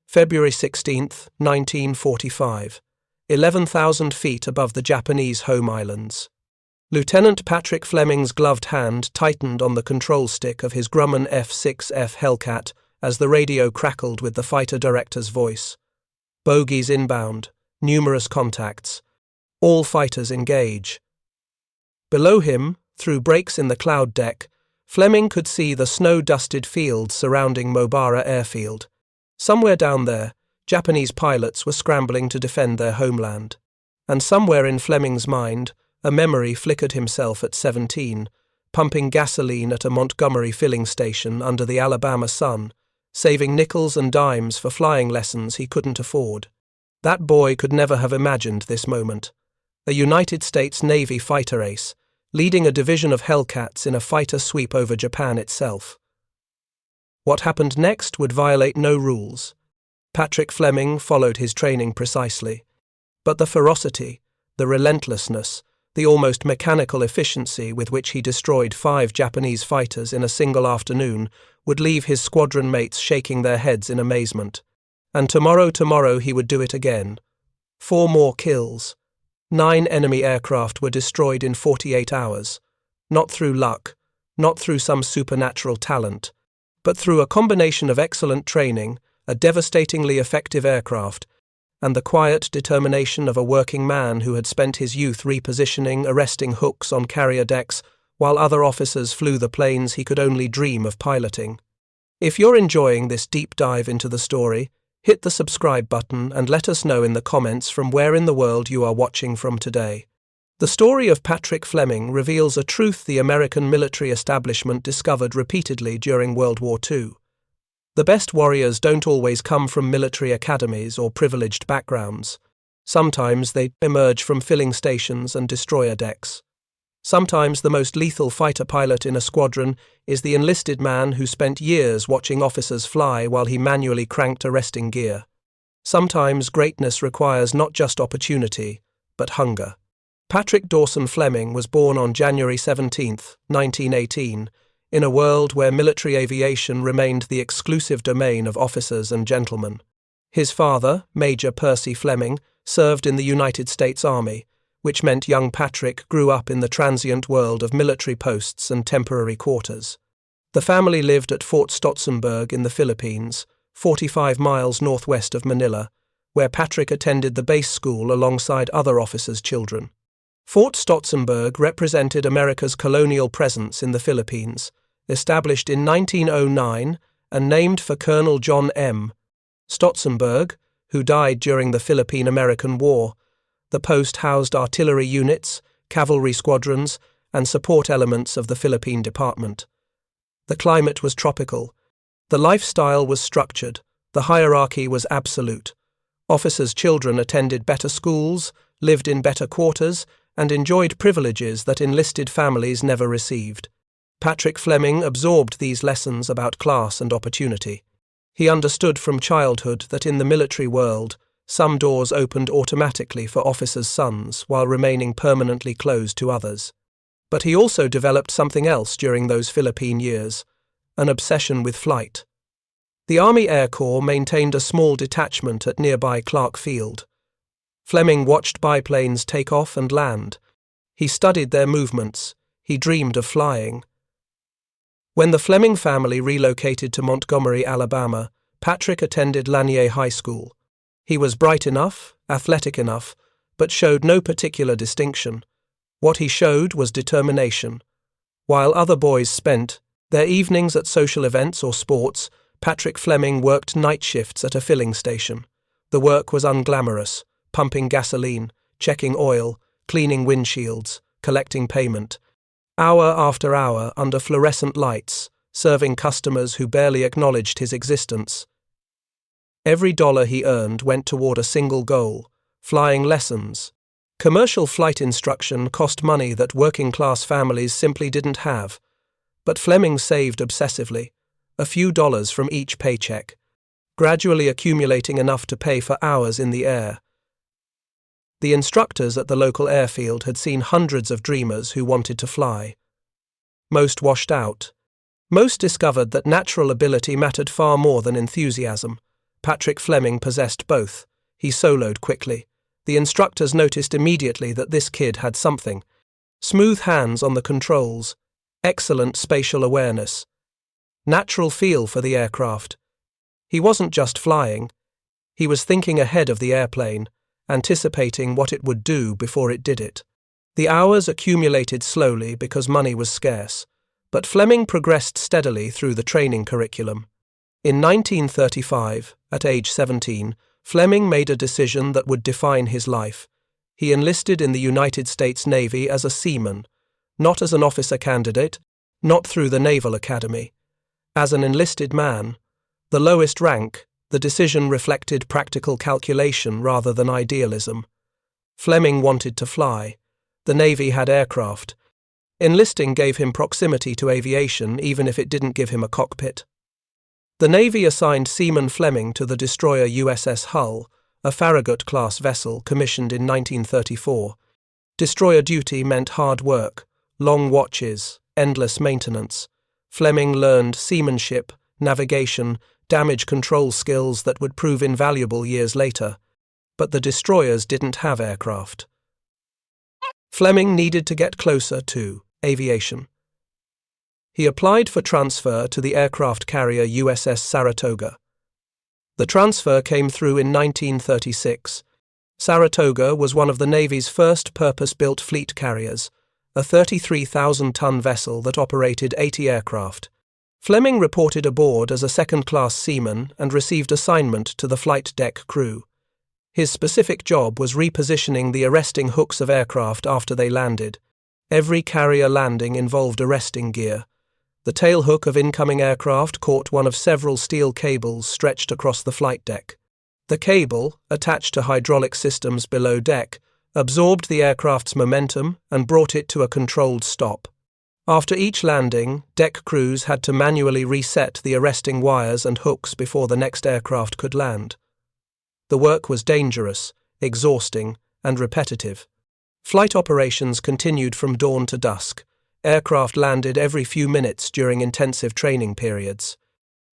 February 16, 1945, 11,000 feet above the Japanese home islands. Lieutenant Patrick Fleming's gloved hand tightened on the control stick of his Grumman F6F Hellcat as the radio crackled with the fighter director's voice. Bogies inbound, numerous contacts. All fighters engage. Below him, through breaks in the cloud deck, Fleming could see the snow-dusted fields surrounding Mobara airfield. Somewhere down there, Japanese pilots were scrambling to defend their homeland. And somewhere in Fleming's mind, a memory flickered himself at 17, pumping gasoline at a Montgomery filling station under the Alabama sun, saving nickels and dimes for flying lessons he couldn't afford. That boy could never have imagined this moment. A United States Navy fighter ace, leading a division of Hellcats in a fighter sweep over Japan itself. What happened next would violate no rules. Patrick Fleming followed his training precisely. But the ferocity, the relentlessness, the almost mechanical efficiency with which he destroyed 5 Japanese fighters in a single afternoon would leave his squadron mates shaking their heads in amazement. And tomorrow he would do it again. 4 more kills. 9 enemy aircraft were destroyed in 48 hours. Not through luck, not through some supernatural talent, but through a combination of excellent training, a devastatingly effective aircraft, and the quiet determination of a working man who had spent his youth repositioning, arresting hooks on carrier decks, while other officers flew the planes he could only dream of piloting. If you're enjoying this deep dive into the story, hit the subscribe button and let us know in the comments from where in the world you are watching from today. The story of Patrick Fleming reveals a truth the American military establishment discovered repeatedly during World War II. The best warriors don't always come from military academies or privileged backgrounds. Sometimes they emerge from filling stations and destroyer decks. Sometimes the most lethal fighter pilot in a squadron is the enlisted man who spent years watching officers fly while he manually cranked arresting gear. Sometimes greatness requires not just opportunity, but hunger. Patrick Dawson Fleming was born on January 17, 1918, in a world where military aviation remained the exclusive domain of officers and gentlemen. His father, Major Percy Fleming, served in the United States Army, which meant young Patrick grew up in the transient world of military posts and temporary quarters. The family lived at Fort Stotsenburg in the Philippines, 45 miles northwest of Manila, where Patrick attended the base school alongside other officers' children. Fort Stotsenburg represented America's colonial presence in the Philippines, established in 1909 and named for Colonel John M. Stotsenburg, who died during the Philippine-American War. The post housed artillery units, cavalry squadrons, and support elements of the Philippine Department. The climate was tropical. The lifestyle was structured. The hierarchy was absolute. Officers' children attended better schools, lived in better quarters, and enjoyed privileges that enlisted families never received. Patrick Fleming absorbed these lessons about class and opportunity. He understood from childhood that in the military world, some doors opened automatically for officers' sons while remaining permanently closed to others. But he also developed something else during those Philippine years, an obsession with flight. The Army Air Corps maintained a small detachment at nearby Clark Field. Fleming watched biplanes take off and land. He studied their movements. He dreamed of flying. When the Fleming family relocated to Montgomery, Alabama, Patrick attended Lanier High School. He was bright enough, athletic enough, but showed no particular distinction. What he showed was determination. While other boys spent their evenings at social events or sports, Patrick Fleming worked night shifts at a filling station. The work was unglamorous, pumping gasoline, checking oil, cleaning windshields, collecting payment. Hour after hour under fluorescent lights, serving customers who barely acknowledged his existence. Every dollar he earned went toward a single goal: flying lessons. Commercial flight instruction cost money that working-class families simply didn't have. But Fleming saved obsessively, a few dollars from each paycheck, gradually accumulating enough to pay for hours in the air. The instructors at the local airfield had seen hundreds of dreamers who wanted to fly. Most washed out. Most discovered that natural ability mattered far more than enthusiasm. Patrick Fleming possessed both. He soloed quickly. The instructors noticed immediately that this kid had something. Smooth hands on the controls, excellent spatial awareness, natural feel for the aircraft. He wasn't just flying. He was thinking ahead of the airplane, anticipating what it would do before it did it. The hours accumulated slowly because money was scarce, but Fleming progressed steadily through the training curriculum. In 1935, at age 17, Fleming made a decision that would define his life. He enlisted in the United States Navy as a seaman, not as an officer candidate, not through the Naval Academy. As an enlisted man, the lowest rank, the decision reflected practical calculation rather than idealism. Fleming wanted to fly. The Navy had aircraft. Enlisting gave him proximity to aviation even if it didn't give him a cockpit. The Navy assigned Seaman Fleming to the destroyer USS Hull, a Farragut-class vessel commissioned in 1934. Destroyer duty meant hard work, long watches, endless maintenance. Fleming learned seamanship, navigation, damage control skills that would prove invaluable years later. But the destroyers didn't have aircraft. Fleming needed to get closer to aviation. He applied for transfer to the aircraft carrier USS Saratoga. The transfer came through in 1936. Saratoga was one of the Navy's first purpose-built fleet carriers, a 33,000-ton vessel that operated 80 aircraft. Fleming reported aboard as a second-class seaman and received assignment to the flight deck crew. His specific job was repositioning the arresting hooks of aircraft after they landed. Every carrier landing involved arresting gear. The tailhook of incoming aircraft caught one of several steel cables stretched across the flight deck. The cable, attached to hydraulic systems below deck, absorbed the aircraft's momentum and brought it to a controlled stop. After each landing, deck crews had to manually reset the arresting wires and hooks before the next aircraft could land. The work was dangerous, exhausting, and repetitive. Flight operations continued from dawn to dusk. Aircraft landed every few minutes during intensive training periods.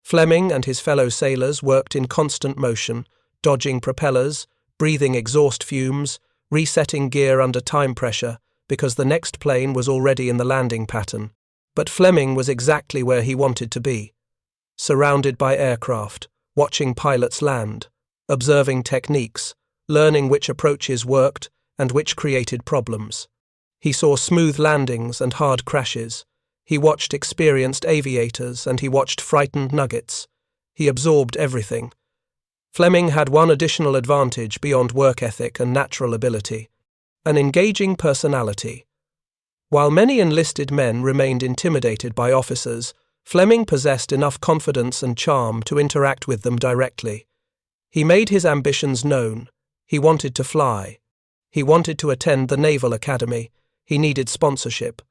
Fleming and his fellow sailors worked in constant motion, dodging propellers, breathing exhaust fumes, resetting gear under time pressure, because the next plane was already in the landing pattern. But Fleming was exactly where he wanted to be. Surrounded by aircraft, watching pilots land, observing techniques, learning which approaches worked and which created problems. He saw smooth landings and hard crashes. He watched experienced aviators and he watched frightened nuggets. He absorbed everything. Fleming had one additional advantage beyond work ethic and natural ability: an engaging personality. While many enlisted men remained intimidated by officers, Fleming possessed enough confidence and charm to interact with them directly. He made his ambitions known. He wanted to fly. He wanted to attend the Naval Academy. He needed sponsorship.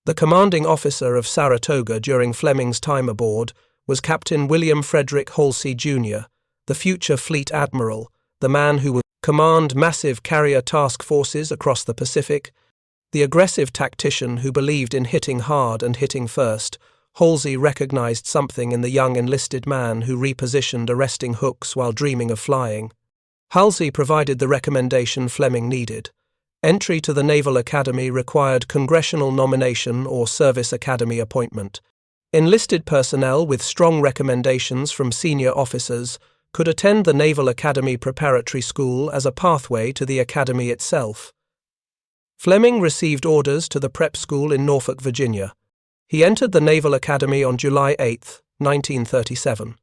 The commanding officer of Saratoga during Fleming's time aboard was Captain William Frederick Halsey, Jr., the future fleet admiral, the man who would command massive carrier task forces across the Pacific. The aggressive tactician who believed in hitting hard and hitting first, Halsey recognized something in the young enlisted man who repositioned arresting hooks while dreaming of flying. Halsey provided the recommendation Fleming needed. Entry to the Naval Academy required congressional nomination or service academy appointment. Enlisted personnel with strong recommendations from senior officers could attend the Naval Academy Preparatory School as a pathway to the academy itself. Fleming received orders to the prep school in Norfolk, Virginia. He entered the Naval Academy on July 8, 1937.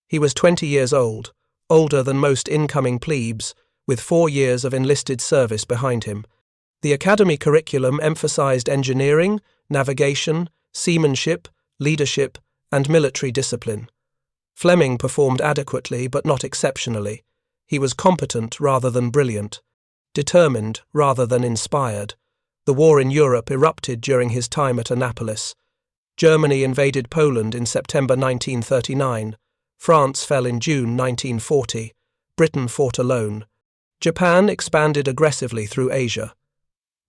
He was 20 years old, older than most incoming plebes, with 4 years of enlisted service behind him. The academy curriculum emphasized engineering, navigation, seamanship, leadership, and military discipline. Fleming performed adequately but not exceptionally. He was competent rather than brilliant, determined rather than inspired. The war in Europe erupted during his time at Annapolis. Germany invaded Poland in September 1939. France fell in June 1940. Britain fought alone. Japan expanded aggressively through Asia.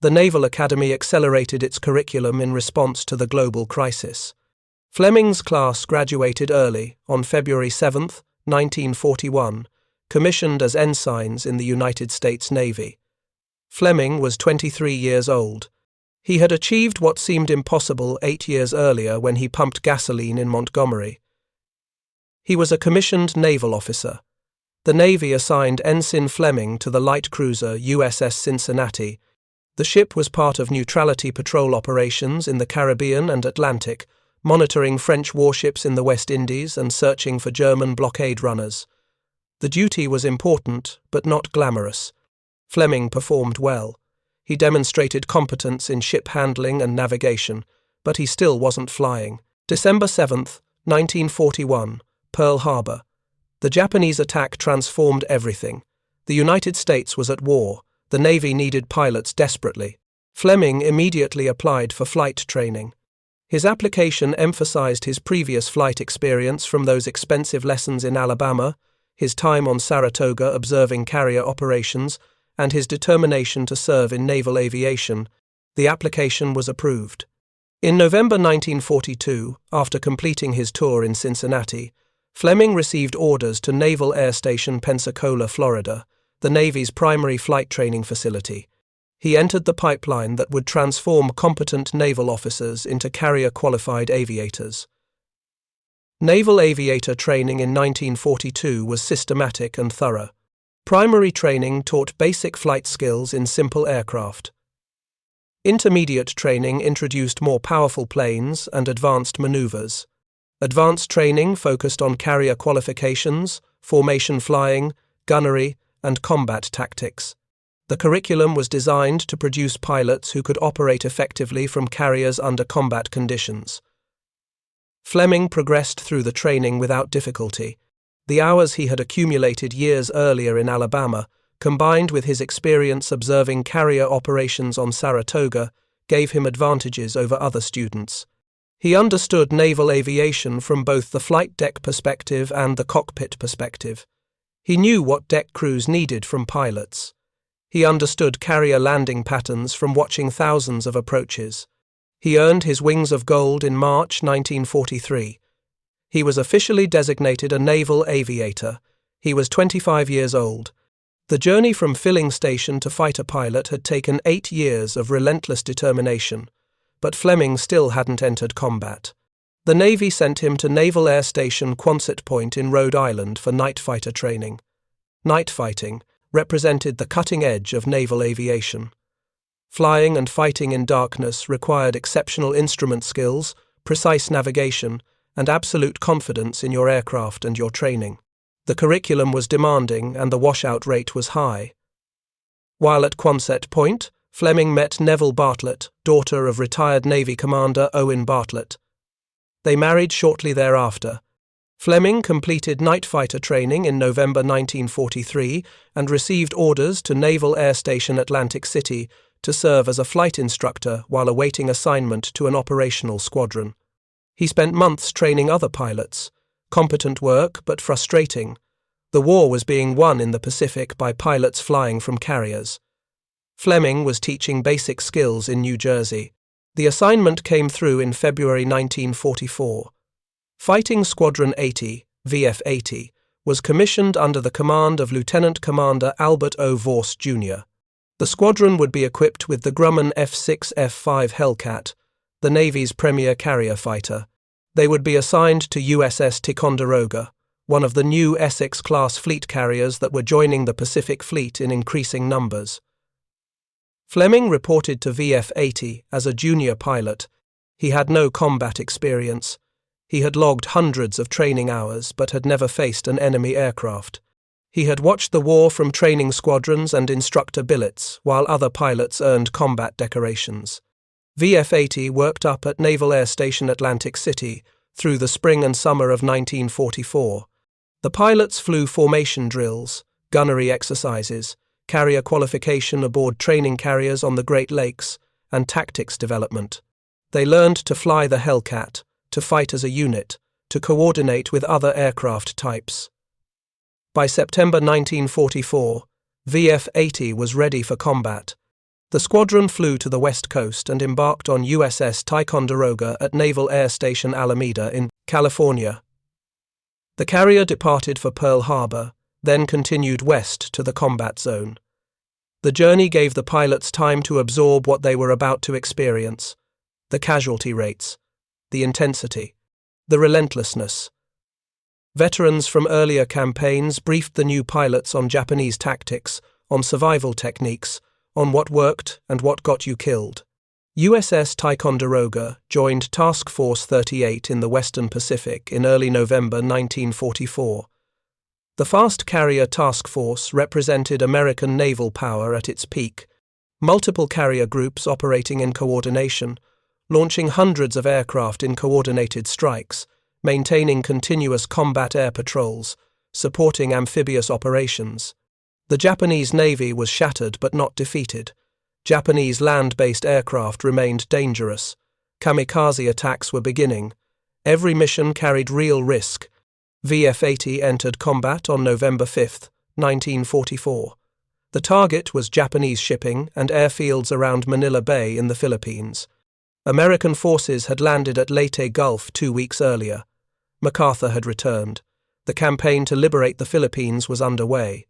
The Naval Academy accelerated its curriculum in response to the global crisis. Fleming's class graduated early, on February 7, 1941, commissioned as ensigns in the United States Navy. Fleming was 23 years old. He had achieved what seemed impossible 8 years earlier when he pumped gasoline in Montgomery. He was a commissioned naval officer. The Navy assigned Ensign Fleming to the light cruiser USS Cincinnati. The ship was part of neutrality patrol operations in the Caribbean and Atlantic, monitoring French warships in the West Indies and searching for German blockade runners. The duty was important, but not glamorous. Fleming performed well. He demonstrated competence in ship handling and navigation, but he still wasn't flying. December 7, 1941, Pearl Harbor. The Japanese attack transformed everything. The United States was at war. The Navy needed pilots desperately. Fleming immediately applied for flight training. His application emphasized his previous flight experience from those expensive lessons in Alabama, his time on Saratoga observing carrier operations, and his determination to serve in naval aviation. The application was approved. In November 1942, after completing his tour in Cincinnati, Fleming received orders to Naval Air Station Pensacola, Florida, the Navy's primary flight training facility. He entered the pipeline that would transform competent naval officers into carrier-qualified aviators. Naval aviator training in 1942 was systematic and thorough. Primary training taught basic flight skills in simple aircraft. Intermediate training introduced more powerful planes and advanced maneuvers. Advanced training focused on carrier qualifications, formation flying, gunnery, and combat tactics. The curriculum was designed to produce pilots who could operate effectively from carriers under combat conditions. Fleming progressed through the training without difficulty. The hours he had accumulated years earlier in Alabama, combined with his experience observing carrier operations on Saratoga, gave him advantages over other students. He understood naval aviation from both the flight deck perspective and the cockpit perspective. He knew what deck crews needed from pilots. He understood carrier landing patterns from watching thousands of approaches. He earned his Wings of Gold in March 1943. He was officially designated a naval aviator. He was 25 years old. The journey from filling station to fighter pilot had taken 8 years of relentless determination, but Fleming still hadn't entered combat. The Navy sent him to Naval Air Station Quonset Point in Rhode Island for night fighter training. Night fighting represented the cutting edge of naval aviation. Flying and fighting in darkness required exceptional instrument skills, precise navigation, and absolute confidence in your aircraft and your training. The curriculum was demanding and the washout rate was high. While at Quonset Point, Fleming met Neville Bartlett, daughter of retired Navy Commander Owen Bartlett. They married shortly thereafter. Fleming completed night fighter training in November 1943 and received orders to Naval Air Station Atlantic City to serve as a flight instructor while awaiting assignment to an operational squadron. He spent months training other pilots. Competent work, but frustrating. The war was being won in the Pacific by pilots flying from carriers. Fleming was teaching basic skills in New Jersey. The assignment came through in February 1944. Fighting Squadron 80, VF-80, was commissioned under the command of Lieutenant Commander Albert O. Vorse, Jr. The squadron would be equipped with the Grumman F6F Hellcat, the Navy's premier carrier fighter. They would be assigned to USS Ticonderoga, one of the new Essex-class fleet carriers that were joining the Pacific Fleet in increasing numbers. Fleming reported to VF-80 as a junior pilot. He had no combat experience. He had logged hundreds of training hours but had never faced an enemy aircraft. He had watched the war from training squadrons and instructor billets, while other pilots earned combat decorations. VF-80 worked up at Naval Air Station Atlantic City through the spring and summer of 1944. The pilots flew formation drills, gunnery exercises, carrier qualification aboard training carriers on the Great Lakes, and tactics development. They learned to fly the Hellcat, to fight as a unit, to coordinate with other aircraft types. By September 1944, VF-80 was ready for combat. The squadron flew to the West Coast and embarked on USS Ticonderoga at Naval Air Station Alameda in California. The carrier departed for Pearl Harbor, then continued west to the combat zone. The journey gave the pilots time to absorb what they were about to experience: the casualty rates, the intensity, the relentlessness. Veterans from earlier campaigns briefed the new pilots on Japanese tactics, on survival techniques, on what worked and what got you killed. USS Ticonderoga joined Task Force 38 in the Western Pacific in early November 1944. The fast carrier task force represented American naval power at its peak, multiple carrier groups operating in coordination, launching hundreds of aircraft in coordinated strikes, maintaining continuous combat air patrols, supporting amphibious operations. The Japanese Navy was shattered but not defeated. Japanese land-based aircraft remained dangerous. Kamikaze attacks were beginning. Every mission carried real risk. VF-80 entered combat on November 5, 1944. The target was Japanese shipping and airfields around Manila Bay in the Philippines. American forces had landed at Leyte Gulf 2 weeks earlier. MacArthur had returned. The campaign to liberate the Philippines was underway.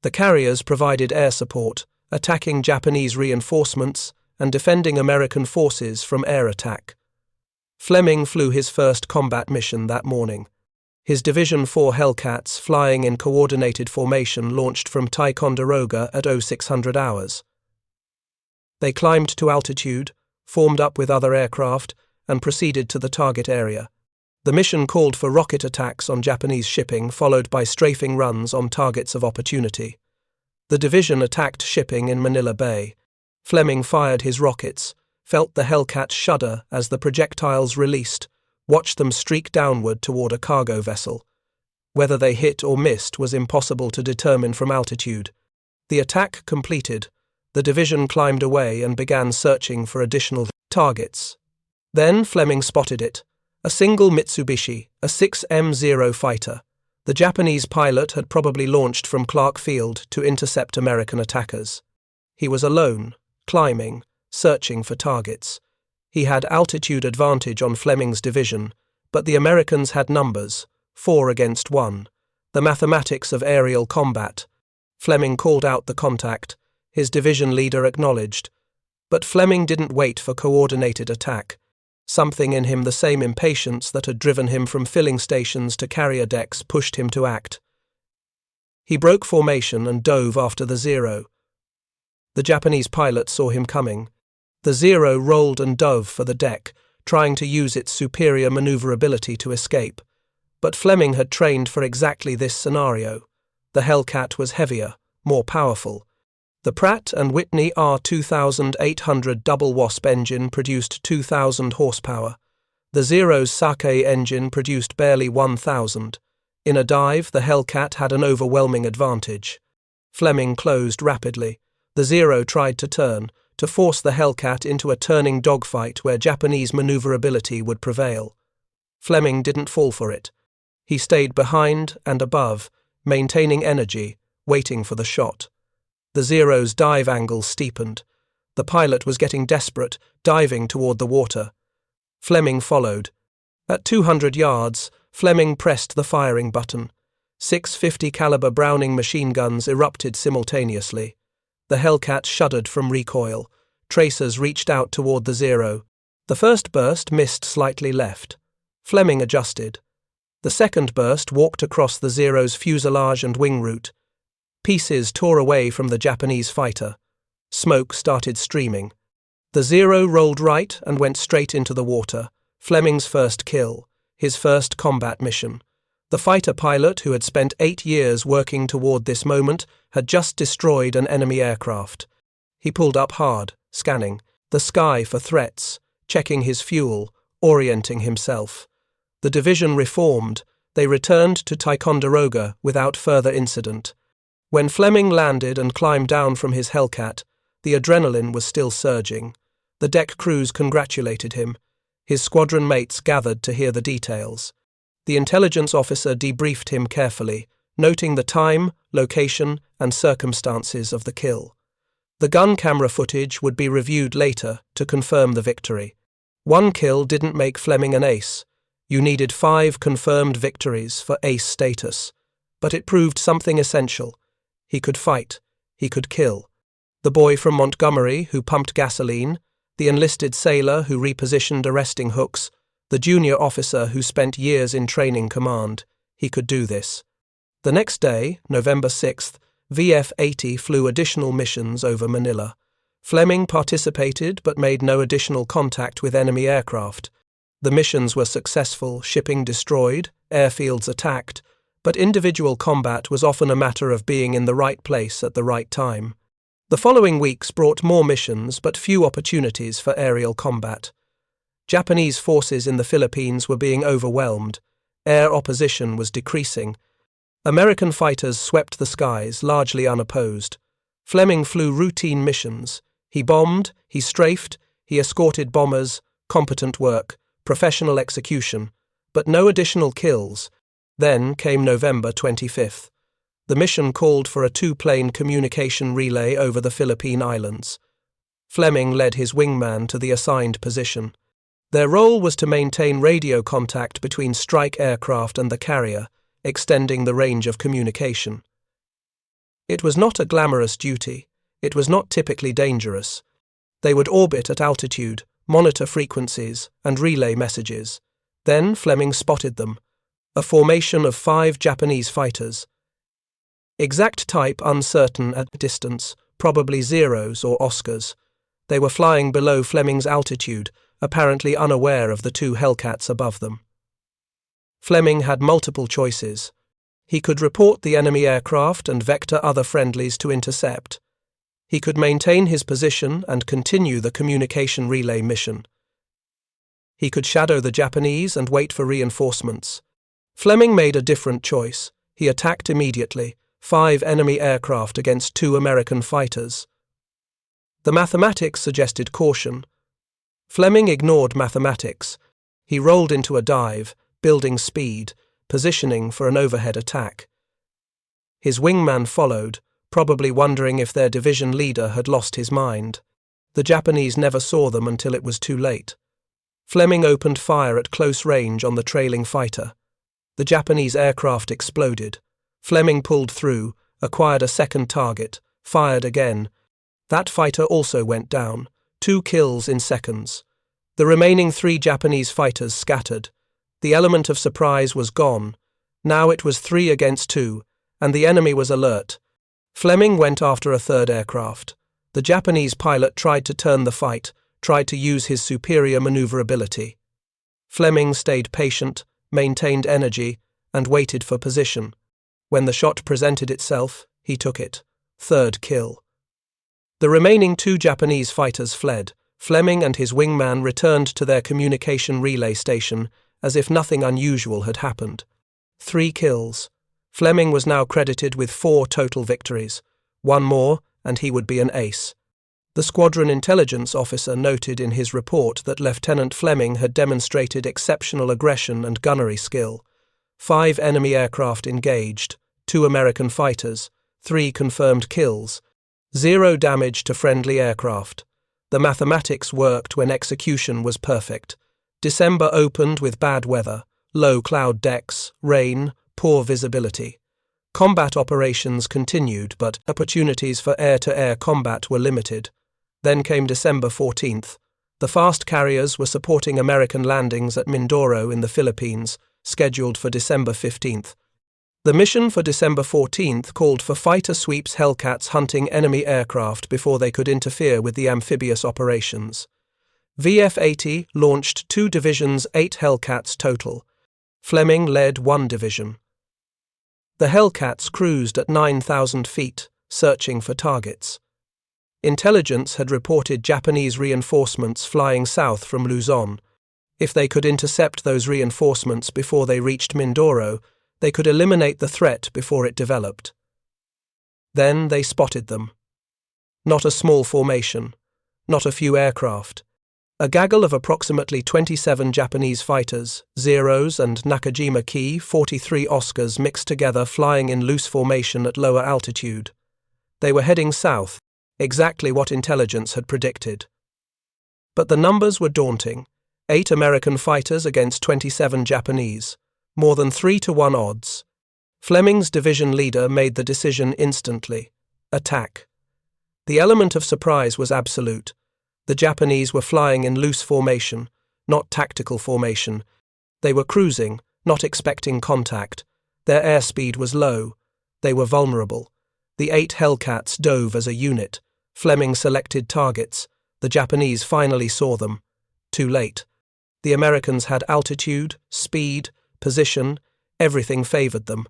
The carriers provided air support, attacking Japanese reinforcements and defending American forces from air attack. Fleming flew his first combat mission that morning. His Division 4 Hellcats, flying in coordinated formation, launched from Ticonderoga at 0600 hours. They climbed to altitude, formed up with other aircraft, and proceeded to the target area. The mission called for rocket attacks on Japanese shipping, followed by strafing runs on targets of opportunity. The division attacked shipping in Manila Bay. Fleming fired his rockets, felt the Hellcat shudder as the projectiles released, watched them streak downward toward a cargo vessel. Whether they hit or missed was impossible to determine from altitude. The attack completed, the division climbed away and began searching for additional targets. Then Fleming spotted it, a single Mitsubishi, a 6M0 fighter. The Japanese pilot had probably launched from Clark Field to intercept American attackers. He was alone, climbing, searching for targets. He had altitude advantage on Fleming's division, but the Americans had numbers, 4 against 1, the mathematics of aerial combat. Fleming called out the contact. His division leader acknowledged. But Fleming didn't wait for coordinated attack. Something in him, the same impatience that had driven him from filling stations to carrier decks, pushed him to act. He broke formation and dove after the Zero. The Japanese pilot saw him coming. The Zero rolled and dove for the deck, trying to use its superior maneuverability to escape. But Fleming had trained for exactly this scenario. The Hellcat was heavier, more powerful. The Pratt & Whitney R2800 double wasp engine produced 2,000 horsepower. The Zero's Sake engine produced barely 1,000. In a dive, the Hellcat had an overwhelming advantage. Fleming closed rapidly. The Zero tried to turn, to force the Hellcat into a turning dogfight where Japanese maneuverability would prevail. Fleming didn't fall for it. He stayed behind and above, maintaining energy, waiting for the shot. The Zero's dive angle steepened. The pilot was getting desperate, diving toward the water. Fleming followed. At 200 yards, Fleming pressed the firing button. 650 caliber Browning machine guns erupted simultaneously. The Hellcat shuddered from recoil. Tracers reached out toward the Zero. The first burst missed slightly left. Fleming adjusted. The second burst walked across the Zero's fuselage and wing root. Pieces tore away from the Japanese fighter. Smoke started streaming. The Zero rolled right and went straight into the water. Fleming's first kill, his first combat mission. The fighter pilot, who had spent 8 years working toward this moment, had just destroyed an enemy aircraft. He pulled up hard, scanning the sky for threats, checking his fuel, orienting himself. The division reformed. They returned to Ticonderoga without further incident. When Fleming landed and climbed down from his Hellcat, the adrenaline was still surging. The deck crews congratulated him. His squadron mates gathered to hear the details. The intelligence officer debriefed him carefully, noting the time, location, and circumstances of the kill. The gun camera footage would be reviewed later to confirm the victory. One kill didn't make Fleming an ace. You needed 5 confirmed victories for ace status, but it proved something essential. He could fight. He could kill. The boy from Montgomery who pumped gasoline, the enlisted sailor who repositioned arresting hooks, the junior officer who spent years in training command, he could do this. The next day, November 6th, VF-80 flew additional missions over Manila. Fleming participated but made no additional contact with enemy aircraft. The missions were successful, shipping destroyed, airfields attacked, but individual combat was often a matter of being in the right place at the right time. The following weeks brought more missions but few opportunities for aerial combat. Japanese forces in the Philippines were being overwhelmed. Air opposition was decreasing. American fighters swept the skies, largely unopposed. Fleming flew routine missions. He bombed, he strafed, he escorted bombers, competent work, professional execution, but no additional kills. Then came November 25th. The mission called for a 2-plane communication relay over the Philippine Islands. Fleming led his wingman to the assigned position. Their role was to maintain radio contact between strike aircraft and the carrier, extending the range of communication. It was not a glamorous duty. It was not typically dangerous. They would orbit at altitude, monitor frequencies, and relay messages. Then Fleming spotted them. A formation of 5 Japanese fighters. Exact type uncertain at distance, probably Zeros or Oscars. They were flying below Fleming's altitude, apparently unaware of the 2 Hellcats above them. Fleming had multiple choices. He could report the enemy aircraft and vector other friendlies to intercept. He could maintain his position and continue the communication relay mission. He could shadow the Japanese and wait for reinforcements. Fleming made a different choice. He attacked immediately, 5 enemy aircraft against 2 American fighters. The mathematics suggested caution. Fleming ignored mathematics. He rolled into a dive, building speed, positioning for an overhead attack. His wingman followed, probably wondering if their division leader had lost his mind. The Japanese never saw them until it was too late. Fleming opened fire at close range on the trailing fighter. The Japanese aircraft exploded. Fleming pulled through, acquired a second target, fired again. That fighter also went down, 2 kills in seconds. The remaining 3 Japanese fighters scattered. The element of surprise was gone. Now it was 3 against 2, and the enemy was alert. Fleming went after a 3rd aircraft. The Japanese pilot tried to turn the fight, tried to use his superior maneuverability. Fleming stayed patient, maintained energy, and waited for position. When the shot presented itself, he took it. 3rd kill. The remaining 2 Japanese fighters fled. Fleming and his wingman returned to their communication relay station as if nothing unusual had happened. 3 kills. Fleming was now credited with 4 total victories. 1 more, and he would be an ace. The squadron intelligence officer noted in his report that Lieutenant Fleming had demonstrated exceptional aggression and gunnery skill. 5 enemy aircraft engaged, 2 American fighters, 3 confirmed kills, 0 damage to friendly aircraft. The mathematics worked when execution was perfect. December opened with bad weather, low cloud decks, rain, poor visibility. Combat operations continued, but opportunities for air-to-air combat were limited. Then came December 14th. The fast carriers were supporting American landings at Mindoro in the Philippines, scheduled for December 15th. The mission for December 14th called for fighter sweeps Hellcats hunting enemy aircraft before they could interfere with the amphibious operations. VF-80 launched 2 divisions, 8 Hellcats total. Fleming led 1 division. The Hellcats cruised at 9,000 feet, searching for targets. Intelligence had reported Japanese reinforcements flying south from Luzon. If they could intercept those reinforcements before they reached Mindoro, they could eliminate the threat before it developed. Then they spotted them. Not a small formation, not a few aircraft. A gaggle of approximately 27 Japanese fighters, Zeros and Nakajima Ki 43 Oscars mixed together flying in loose formation at lower altitude. They were heading south, exactly what intelligence had predicted. But the numbers were daunting. 8 American fighters against 27 Japanese, more than 3-to-1 odds. Fleming's division leader made the decision instantly. Attack. The element of surprise was absolute. The Japanese were flying in loose formation, not tactical formation. They were cruising, not expecting contact. Their airspeed was low. They were vulnerable. The 8 Hellcats dove as a unit. Fleming selected targets. The Japanese finally saw them. Too late. The Americans had altitude, speed, position, everything favored them.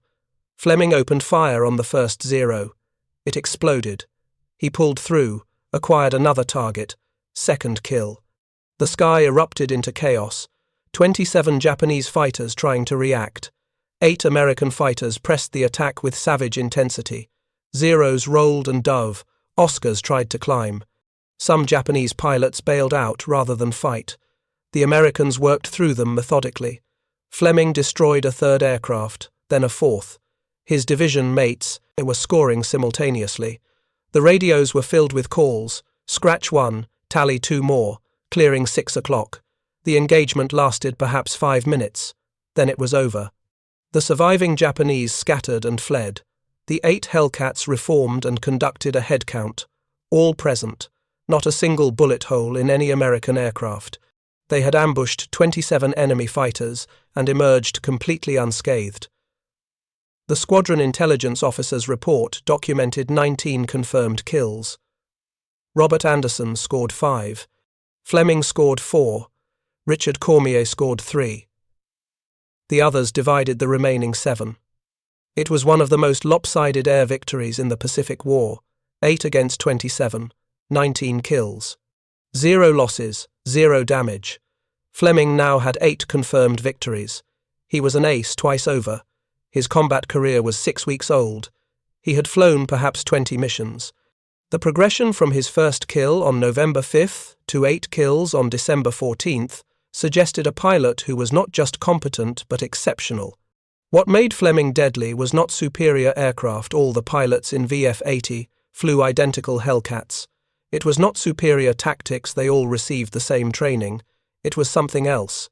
Fleming opened fire on the first Zero. It exploded. He pulled through, acquired another target. Second kill. The sky erupted into chaos. 27 Japanese fighters trying to react. 8 American fighters pressed the attack with savage intensity. Zeros rolled and dove. Oscars tried to climb. Some Japanese pilots bailed out rather than fight. The Americans worked through them methodically. Fleming destroyed a third aircraft, then a fourth. His division mates were scoring simultaneously. The radios were filled with calls. Scratch 1, tally 2 more, clearing 6 o'clock. The engagement lasted perhaps 5 minutes. Then it was over. The surviving Japanese scattered and fled. The 8 Hellcats reformed and conducted a head count. All present. Not a single bullet hole in any American aircraft. They had ambushed 27 enemy fighters and emerged completely unscathed. The squadron intelligence officer's report documented 19 confirmed kills. Robert Anderson scored 5. Fleming scored 4. Richard Cormier scored 3. The others divided the remaining 7. It was one of the most lopsided air victories in the Pacific War. 8 against 27, 19 kills. 0 losses, 0 damage. Fleming now had 8 confirmed victories. He was an ace twice over. His combat career was 6 weeks old. He had flown perhaps 20 missions. The progression from his first kill on November 5th to 8 kills on December 14th suggested a pilot who was not just competent but exceptional. What made Fleming deadly was not superior aircraft. All the pilots in VF-80 flew identical Hellcats. It was not superior tactics. They all received the same training. It was something else.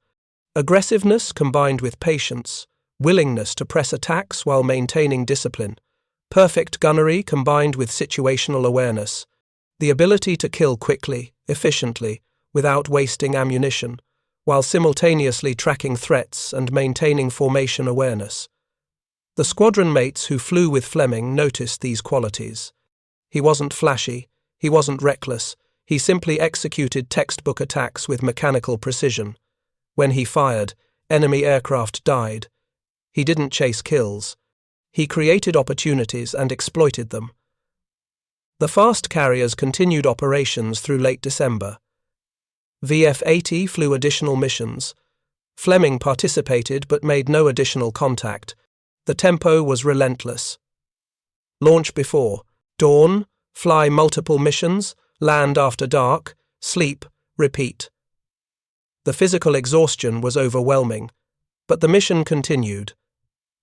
Aggressiveness combined with patience, willingness to press attacks while maintaining discipline, perfect gunnery combined with situational awareness, the ability to kill quickly, efficiently, without wasting ammunition, while simultaneously tracking threats and maintaining formation awareness. The squadron mates who flew with Fleming noticed these qualities. He wasn't flashy, he wasn't reckless, he simply executed textbook attacks with mechanical precision. When he fired, enemy aircraft died. He didn't chase kills. He created opportunities and exploited them. The fast carriers continued operations through late December. VF-80 flew additional missions. Fleming participated but made no additional contact. The tempo was relentless. Launch before, dawn, fly multiple missions, land after dark, sleep, repeat. The physical exhaustion was overwhelming, but the mission continued.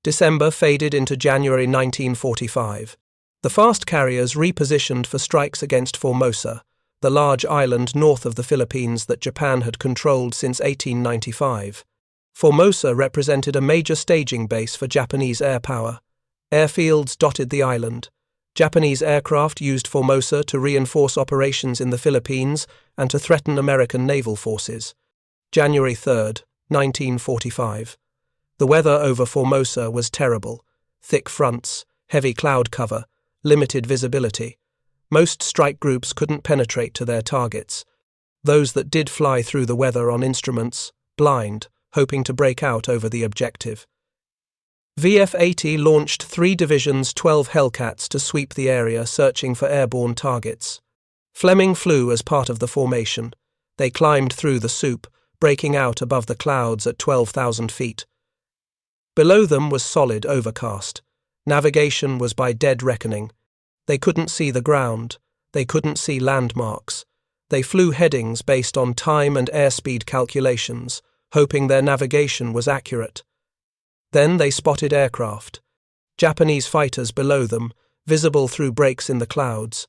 December faded into January 1945. The fast carriers repositioned for strikes against Formosa, the large island north of the Philippines that Japan had controlled since 1895. Formosa represented a major staging base for Japanese air power. Airfields dotted the island. Japanese aircraft used Formosa to reinforce operations in the Philippines and to threaten American naval forces. January 3, 1945. The weather over Formosa was terrible. Thick fronts, heavy cloud cover, limited visibility. Most strike groups couldn't penetrate to their targets. Those that did fly through the weather on instruments, blind, hoping to break out over the objective. VF-80 launched 3 divisions, 12 Hellcats to sweep the area searching for airborne targets. Fleming flew as part of the formation. They climbed through the soup, breaking out above the clouds at 12,000 feet. Below them was solid overcast. Navigation was by dead reckoning. They couldn't see the ground. They couldn't see landmarks. They flew headings based on time and airspeed calculations, hoping their navigation was accurate. Then they spotted aircraft. Japanese fighters below them, visible through breaks in the clouds.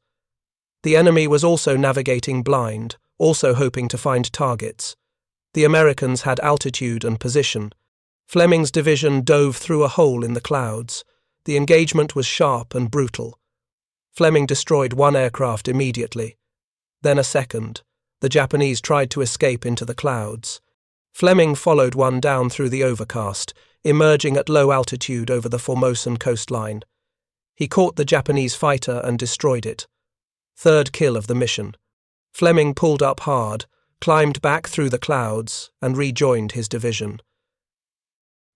The enemy was also navigating blind, also hoping to find targets. The Americans had altitude and position. Fleming's division dove through a hole in the clouds. The engagement was sharp and brutal. Fleming destroyed one aircraft immediately. Then a second. The Japanese tried to escape into the clouds. Fleming followed one down through the overcast, emerging at low altitude over the Formosan coastline. He caught the Japanese fighter and destroyed it. Third kill of the mission. Fleming pulled up hard, climbed back through the clouds, and rejoined his division.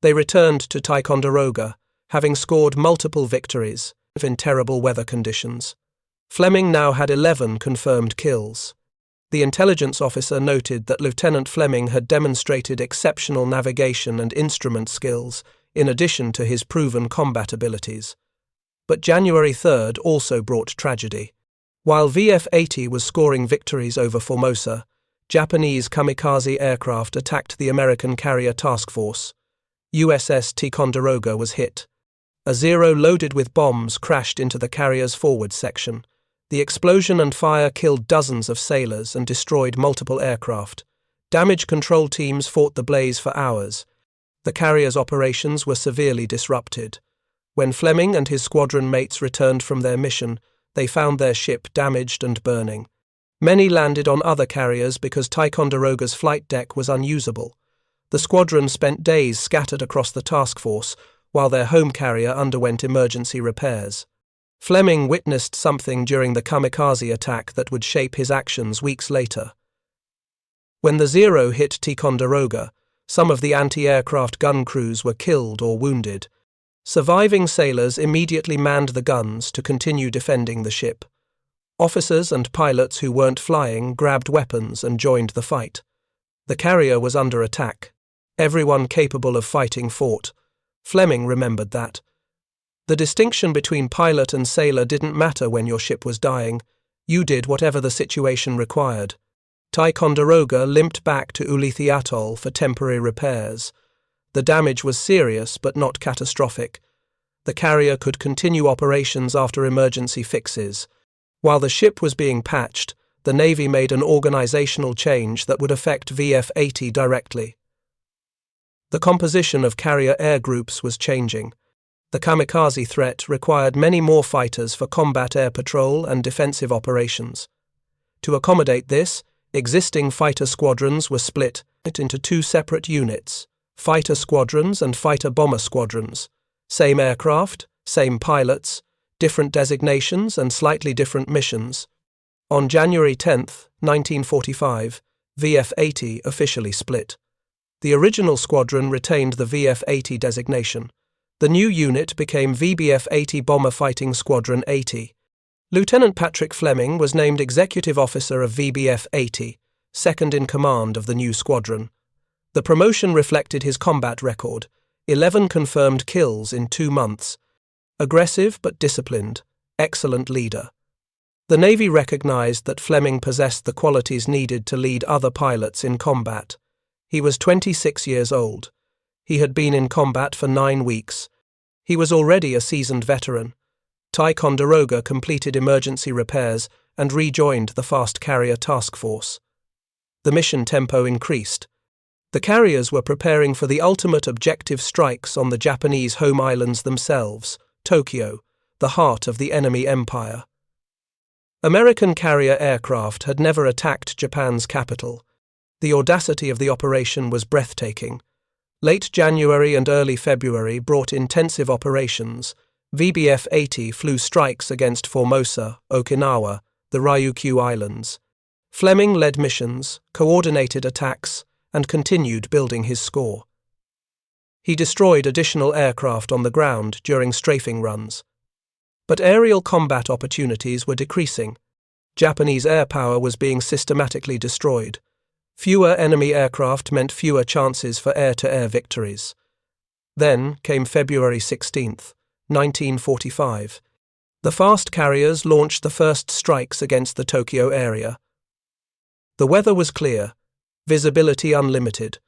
They returned to Ticonderoga, having scored multiple victories in terrible weather conditions. Fleming now had 11 confirmed kills. The intelligence officer noted that Lieutenant Fleming had demonstrated exceptional navigation and instrument skills, in addition to his proven combat abilities. But January 3rd also brought tragedy. While VF-80 was scoring victories over Formosa, Japanese kamikaze aircraft attacked the American carrier task force. USS Ticonderoga was hit. A Zero loaded with bombs crashed into the carrier's forward section. The explosion and fire killed dozens of sailors and destroyed multiple aircraft. Damage control teams fought the blaze for hours. The carrier's operations were severely disrupted. When Fleming and his squadron mates returned from their mission, they found their ship damaged and burning. Many landed on other carriers because Ticonderoga's flight deck was unusable. The squadron spent days scattered across the task force, while their home carrier underwent emergency repairs. Fleming witnessed something during the kamikaze attack that would shape his actions weeks later. When the Zero hit Ticonderoga, some of the anti-aircraft gun crews were killed or wounded. Surviving sailors immediately manned the guns to continue defending the ship. Officers and pilots who weren't flying grabbed weapons and joined the fight. The carrier was under attack. Everyone capable of fighting fought. Fleming remembered that. The distinction between pilot and sailor didn't matter when your ship was dying. You did whatever the situation required. Ticonderoga limped back to Ulithi Atoll for temporary repairs. The damage was serious but not catastrophic. The carrier could continue operations after emergency fixes. While the ship was being patched, the Navy made an organizational change that would affect VF-80 directly. The composition of carrier air groups was changing. The kamikaze threat required many more fighters for combat air patrol and defensive operations. To accommodate this, existing fighter squadrons were split into two separate units, fighter squadrons and fighter-bomber squadrons. Same aircraft, same pilots, different designations and slightly different missions. On January 10, 1945, VF-80 officially split. The original squadron retained the VF-80 designation. The new unit became VBF-80 Bomber Fighting Squadron 80. Lieutenant Patrick Fleming was named Executive Officer of VBF-80, second in command of the new squadron. The promotion reflected his combat record, 11 confirmed kills in 2 months. Aggressive but disciplined, excellent leader. The Navy recognized that Fleming possessed the qualities needed to lead other pilots in combat. He was 26 years old. He had been in combat for 9 weeks. He was already a seasoned veteran. Ticonderoga completed emergency repairs and rejoined the fast carrier task force. The mission tempo increased. The carriers were preparing for the ultimate objective strikes on the Japanese home islands themselves, Tokyo, the heart of the enemy empire. American carrier aircraft had never attacked Japan's capital. The audacity of the operation was breathtaking. Late January and early February brought intensive operations. VBF-80 flew strikes against Formosa, Okinawa, the Ryukyu Islands. Fleming led missions, coordinated attacks, and continued building his score. He destroyed additional aircraft on the ground during strafing runs. But aerial combat opportunities were decreasing. Japanese air power was being systematically destroyed. Fewer enemy aircraft meant fewer chances for air-to-air victories. Then came February 16, 1945. The fast carriers launched the first strikes against the Tokyo area. The weather was clear, visibility unlimited.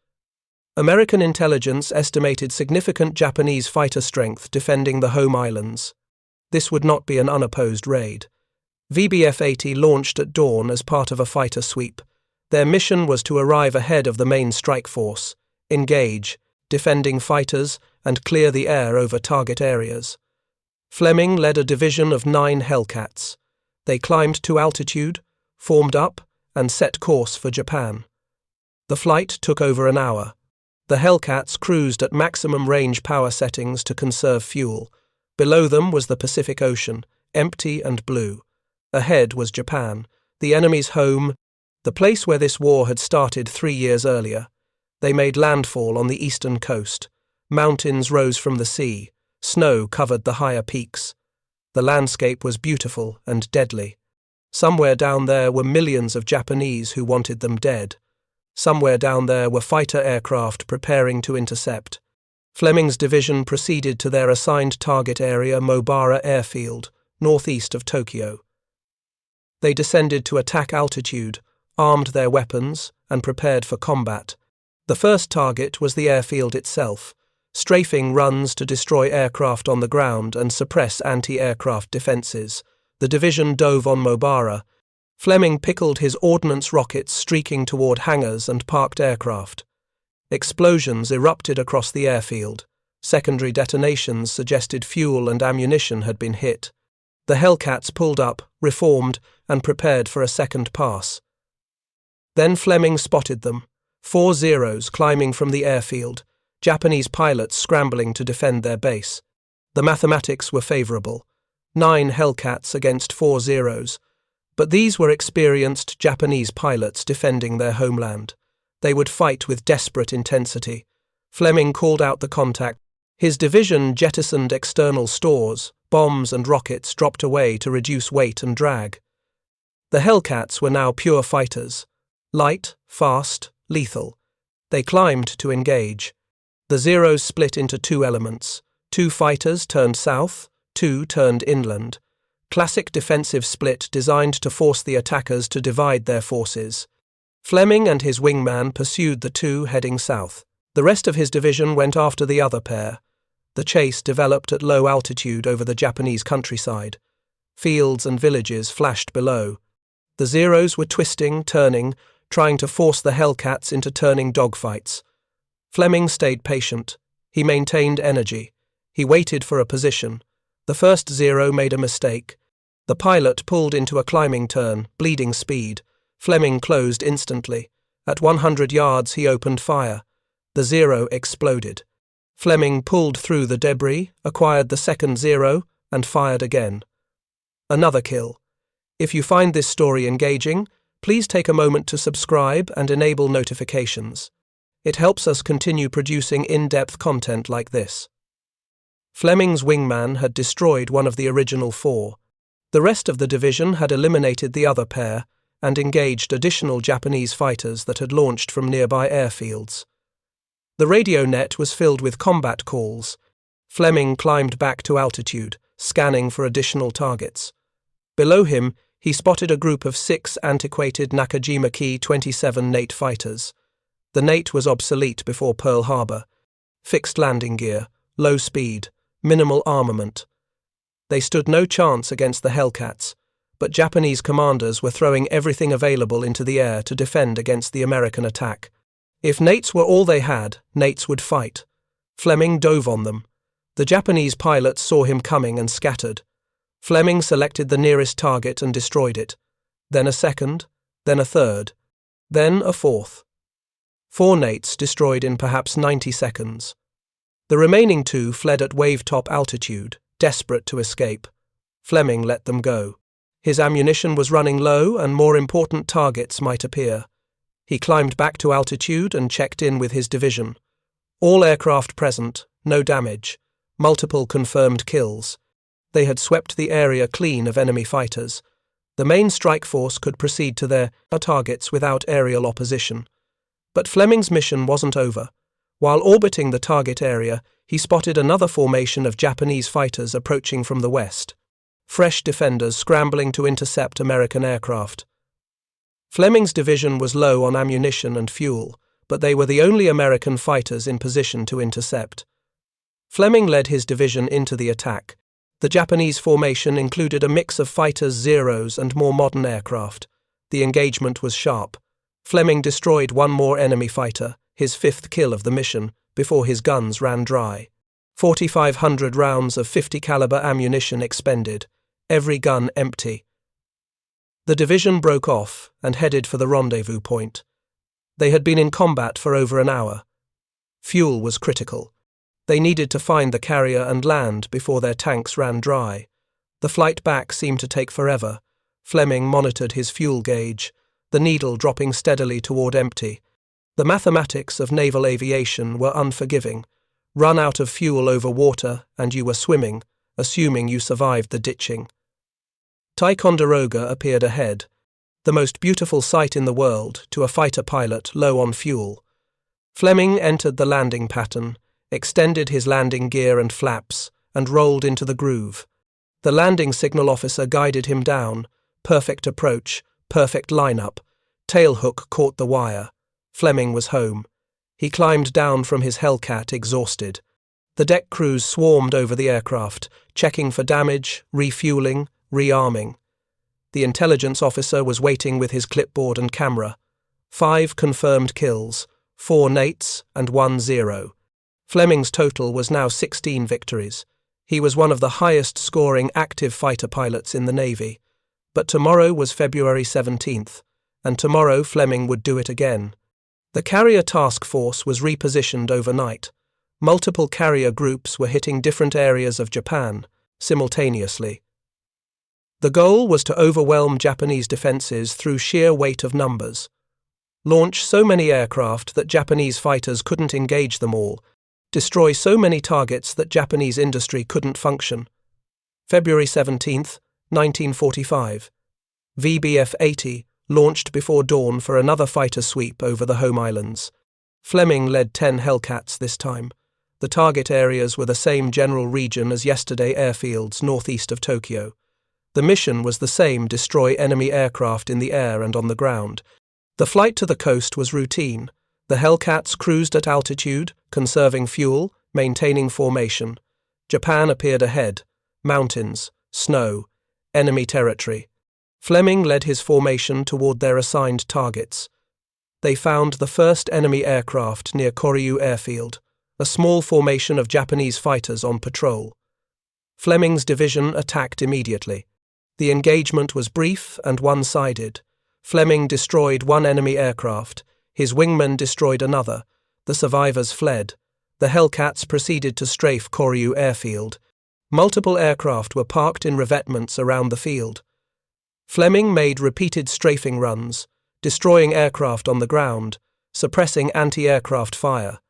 American intelligence estimated significant Japanese fighter strength defending the home islands. This would not be an unopposed raid. VBF-80 launched at dawn as part of a fighter sweep. Their mission was to arrive ahead of the main strike force, engage, defending fighters, and clear the air over target areas. Fleming led a division of 9 Hellcats. They climbed to altitude, formed up, and set course for Japan. The flight took over an hour. The Hellcats cruised at maximum range power settings to conserve fuel. Below them was the Pacific Ocean, empty and blue. Ahead was Japan, the enemy's home, the place where this war had started 3 years earlier. They made landfall on the eastern coast. Mountains rose from the sea. Snow covered the higher peaks. The landscape was beautiful and deadly. Somewhere down there were millions of Japanese who wanted them dead. Somewhere down there were fighter aircraft preparing to intercept. Fleming's division proceeded to their assigned target area, Mobara Airfield, northeast of Tokyo. They descended to attack altitude, armed their weapons, and prepared for combat. The first target was the airfield itself, strafing runs to destroy aircraft on the ground and suppress anti-aircraft defences. The division dove on Mobara. Fleming pickled his ordnance rockets streaking toward hangars and parked aircraft. Explosions erupted across the airfield. Secondary detonations suggested fuel and ammunition had been hit. The Hellcats pulled up, reformed, and prepared for a second pass. Then Fleming spotted them, 4 Zeros climbing from the airfield, Japanese pilots scrambling to defend their base. The mathematics were favourable. 9 Hellcats against 4 Zeros. But these were experienced Japanese pilots defending their homeland. They would fight with desperate intensity. Fleming called out the contact. His division jettisoned external stores, bombs and rockets dropped away to reduce weight and drag. The Hellcats were now pure fighters. Light, fast, lethal. They climbed to engage. The Zeros split into 2 elements. 2 fighters turned south, 2 turned inland. Classic defensive split designed to force the attackers to divide their forces. Fleming and his wingman pursued the 2 heading south. The rest of his division went after the other pair. The chase developed at low altitude over the Japanese countryside. Fields and villages flashed below. The Zeros were twisting, turning, trying to force the Hellcats into turning dogfights. Fleming stayed patient. He maintained energy. He waited for a position. The first Zero made a mistake. The pilot pulled into a climbing turn, bleeding speed. Fleming closed instantly. At 100 yards he opened fire. The Zero exploded. Fleming pulled through the debris, acquired the second Zero, and fired again. Another kill. If you find this story engaging, please take a moment to subscribe and enable notifications. It helps us continue producing in-depth content like this. Fleming's wingman had destroyed one of the original 4. The rest of the division had eliminated the other pair and engaged additional Japanese fighters that had launched from nearby airfields. The radio net was filled with combat calls. Fleming climbed back to altitude, scanning for additional targets. Below him, he spotted a group of 6 antiquated Nakajima Ki 27 Nate fighters. The Nate was obsolete before Pearl Harbor. Fixed landing gear, low speed, minimal armament. They stood no chance against the Hellcats, but Japanese commanders were throwing everything available into the air to defend against the American attack. If Nates were all they had, Nates would fight. Fleming dove on them. The Japanese pilots saw him coming and scattered. Fleming selected the nearest target and destroyed it. Then a second, then a third, then a fourth. 4 Nates destroyed in perhaps 90 seconds. The remaining 2 fled at wave-top altitude, desperate to escape. Fleming let them go. His ammunition was running low and more important targets might appear. He climbed back to altitude and checked in with his division. All aircraft present, no damage, multiple confirmed kills. They had swept the area clean of enemy fighters. The main strike force could proceed to their targets without aerial opposition. But Fleming's mission wasn't over. While orbiting the target area, he spotted another formation of Japanese fighters approaching from the west. Fresh defenders scrambling to intercept American aircraft. Fleming's division was low on ammunition and fuel, but they were the only American fighters in position to intercept. Fleming led his division into the attack. The Japanese formation included a mix of fighters, Zeros, and more modern aircraft. The engagement was sharp. Fleming destroyed one more enemy fighter, his fifth kill of the mission, before his guns ran dry. 4,500 rounds of 50 caliber ammunition expended, every gun empty. The division broke off and headed for the rendezvous point. They had been in combat for over an hour. Fuel was critical. They needed to find the carrier and land before their tanks ran dry. The flight back seemed to take forever. Fleming monitored his fuel gauge, the needle dropping steadily toward empty. The mathematics of naval aviation were unforgiving. Run out of fuel over water and you were swimming, assuming you survived the ditching. Ticonderoga appeared ahead, the most beautiful sight in the world to a fighter pilot low on fuel. Fleming entered the landing pattern, extended his landing gear and flaps, and rolled into the groove. The landing signal officer guided him down. Perfect approach, perfect lineup. Tailhook caught the wire. Fleming was home. He climbed down from his Hellcat exhausted. The deck crews swarmed over the aircraft, checking for damage, refueling, rearming. The intelligence officer was waiting with his clipboard and camera. 5 confirmed kills, 4 nates and 1 0. Fleming's total was now 16 victories. He was one of the highest-scoring active fighter pilots in the Navy. But tomorrow was February 17th, and tomorrow Fleming would do it again. The carrier task force was repositioned overnight. Multiple carrier groups were hitting different areas of Japan simultaneously. The goal was to overwhelm Japanese defenses through sheer weight of numbers. Launch so many aircraft that Japanese fighters couldn't engage them all. Destroy so many targets that Japanese industry couldn't function. February 17th, 1945. VBF-80 launched before dawn for another fighter sweep over the home islands. Fleming led 10 Hellcats this time. The target areas were the same general region as yesterday airfields northeast of Tokyo. The mission was the same: destroy enemy aircraft in the air and on the ground. The flight to the coast was routine. The Hellcats cruised at altitude, conserving fuel, maintaining formation. Japan appeared ahead. Mountains, snow, enemy territory. Fleming led his formation toward their assigned targets. They found the first enemy aircraft near Koryu Airfield, a small formation of Japanese fighters on patrol. Fleming's division attacked immediately. The engagement was brief and one-sided. Fleming destroyed one enemy aircraft. His wingman destroyed another. The survivors fled. The Hellcats proceeded to strafe Koryu Airfield. Multiple aircraft were parked in revetments around the field. Fleming made repeated strafing runs, destroying aircraft on the ground, suppressing anti-aircraft fire.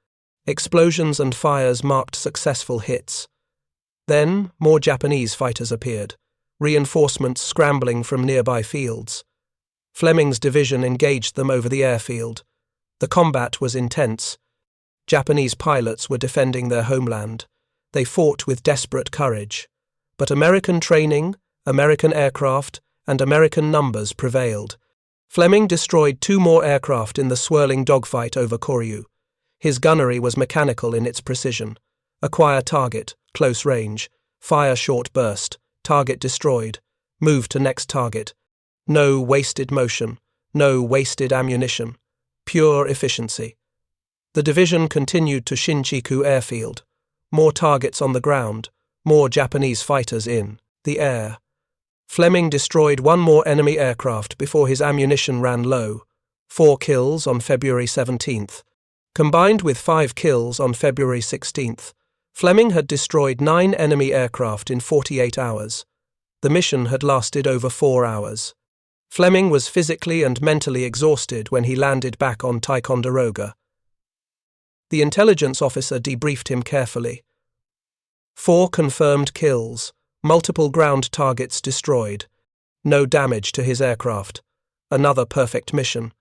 Explosions and fires marked successful hits. Then, more Japanese fighters appeared, reinforcements scrambling from nearby fields. Fleming's division engaged them over the airfield. The combat was intense. Japanese pilots were defending their homeland. They fought with desperate courage. But American training, American aircraft, and American numbers prevailed. Fleming destroyed 2 more aircraft in the swirling dogfight over Koryu. His gunnery was mechanical in its precision. Acquire target, close range, fire short burst, target destroyed, move to next target. No wasted motion, no wasted ammunition. Pure efficiency. The division continued to Shinchiku Airfield. More targets on the ground, more Japanese fighters in the air. Fleming destroyed 1 more enemy aircraft before his ammunition ran low. 4 kills on February 17th. Combined with 5 kills on February 16th, Fleming had destroyed 9 enemy aircraft in 48 hours. The mission had lasted over 4 hours. Fleming was physically and mentally exhausted when he landed back on Ticonderoga. The intelligence officer debriefed him carefully. 4 confirmed kills, multiple ground targets destroyed. No damage to his aircraft. Another perfect mission.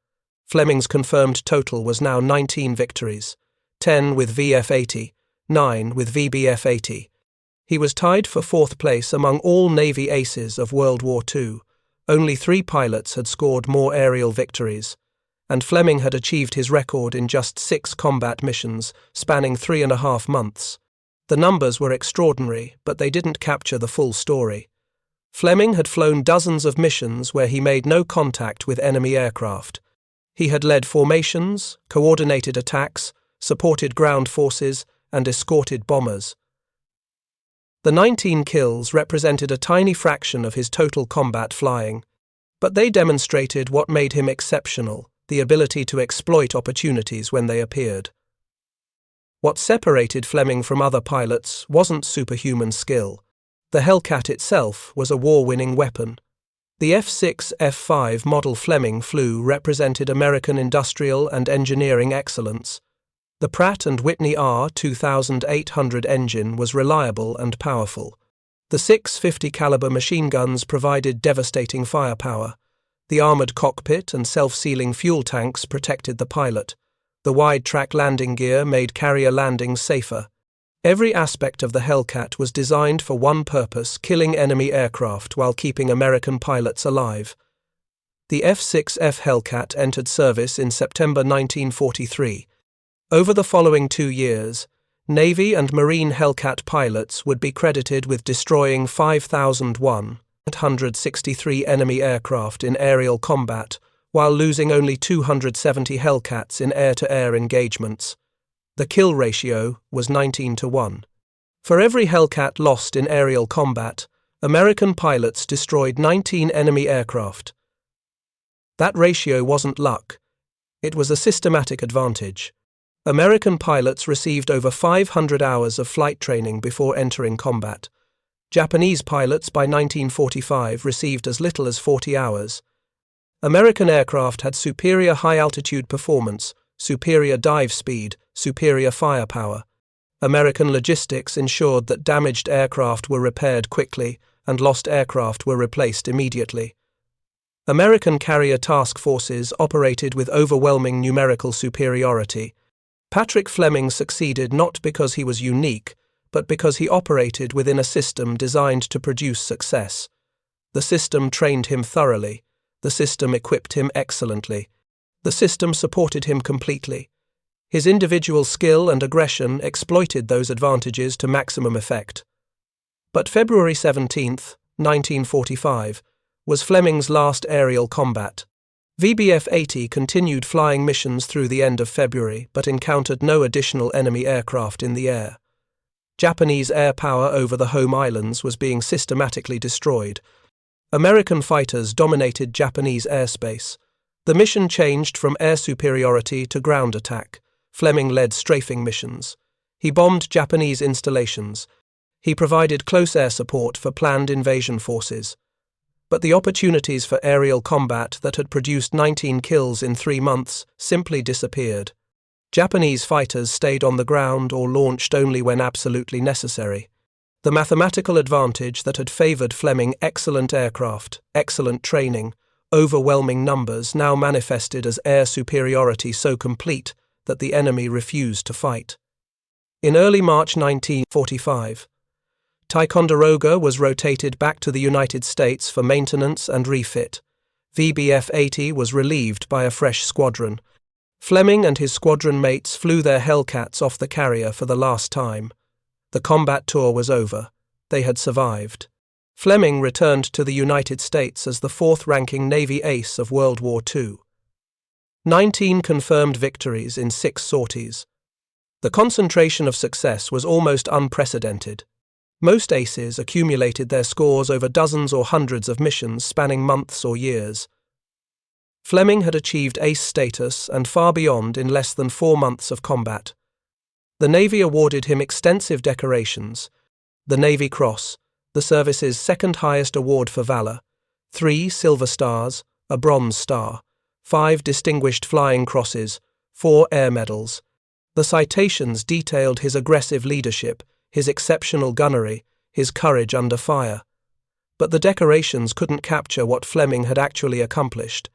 Fleming's confirmed total was now 19 victories, 10 with VF-80, 9 with VBF-80. He was tied for 4th place among all Navy aces of World War II. Only 3 pilots had scored more aerial victories, and Fleming had achieved his record in just 6 combat missions, spanning 3.5 months. The numbers were extraordinary, but they didn't capture the full story. Fleming had flown dozens of missions where he made no contact with enemy aircraft. He had led formations, coordinated attacks, supported ground forces, and escorted bombers. The 19 kills represented a tiny fraction of his total combat flying, but they demonstrated what made him exceptional: the ability to exploit opportunities when they appeared. What separated Fleming from other pilots wasn't superhuman skill. The Hellcat itself was a war-winning weapon. The F6F5 model Fleming flew represented American industrial and engineering excellence. The Pratt & Whitney R2800 engine was reliable and powerful. The 650 caliber machine guns provided devastating firepower. The armored cockpit and self-sealing fuel tanks protected the pilot. The wide-track landing gear made carrier landings safer. Every aspect of the Hellcat was designed for one purpose: killing enemy aircraft while keeping American pilots alive. The F6F Hellcat entered service in September 1943. Over the following 2 years, Navy and Marine Hellcat pilots would be credited with destroying 5,163 enemy aircraft in aerial combat, while losing only 270 Hellcats in air-to-air engagements. The kill ratio was 19-1. For every Hellcat lost in aerial combat, American pilots destroyed 19 enemy aircraft. That ratio wasn't luck. It was a systematic advantage. American pilots received over 500 hours of flight training before entering combat. Japanese pilots by 1945 received as little as 40 hours. American aircraft had superior high-altitude performance, superior dive speed, superior firepower. American logistics ensured that damaged aircraft were repaired quickly and lost aircraft were replaced immediately. American carrier task forces operated with overwhelming numerical superiority. Patrick Fleming succeeded not because he was unique, but because he operated within a system designed to produce success. The system trained him thoroughly. The system equipped him excellently. The system supported him completely. His individual skill and aggression exploited those advantages to maximum effect. But February 17, 1945, was Fleming's last aerial combat. VBF-80 continued flying missions through the end of February, but encountered no additional enemy aircraft in the air. Japanese air power over the home islands was being systematically destroyed. American fighters dominated Japanese airspace. The mission changed from air superiority to ground attack. Fleming led strafing missions. He bombed Japanese installations. He provided close air support for planned invasion forces. But the opportunities for aerial combat that had produced 19 kills in 3 months simply disappeared. Japanese fighters stayed on the ground or launched only when absolutely necessary. The mathematical advantage that had favored Fleming, excellent aircraft, excellent training, overwhelming numbers, now manifested as air superiority so complete that the enemy refused to fight. In early March 1945, Ticonderoga was rotated back to the United States for maintenance and refit. VBF-80 was relieved by a fresh squadron. Fleming and his squadron mates flew their Hellcats off the carrier for the last time. The combat tour was over. They had survived. Fleming returned to the United States as the 4th-ranking Navy ace of World War II. 19 confirmed victories in 6 sorties. The concentration of success was almost unprecedented. Most aces accumulated their scores over dozens or hundreds of missions spanning months or years. Fleming had achieved ace status and far beyond in less than 4 months of combat. The Navy awarded him extensive decorations: the Navy Cross, the service's 2nd highest award for valor, 3 Silver Stars, a Bronze Star, 5 Distinguished Flying Crosses, 4 Air Medals. The citations detailed his aggressive leadership, his exceptional gunnery, his courage under fire. But the decorations couldn't capture what Fleming had actually accomplished.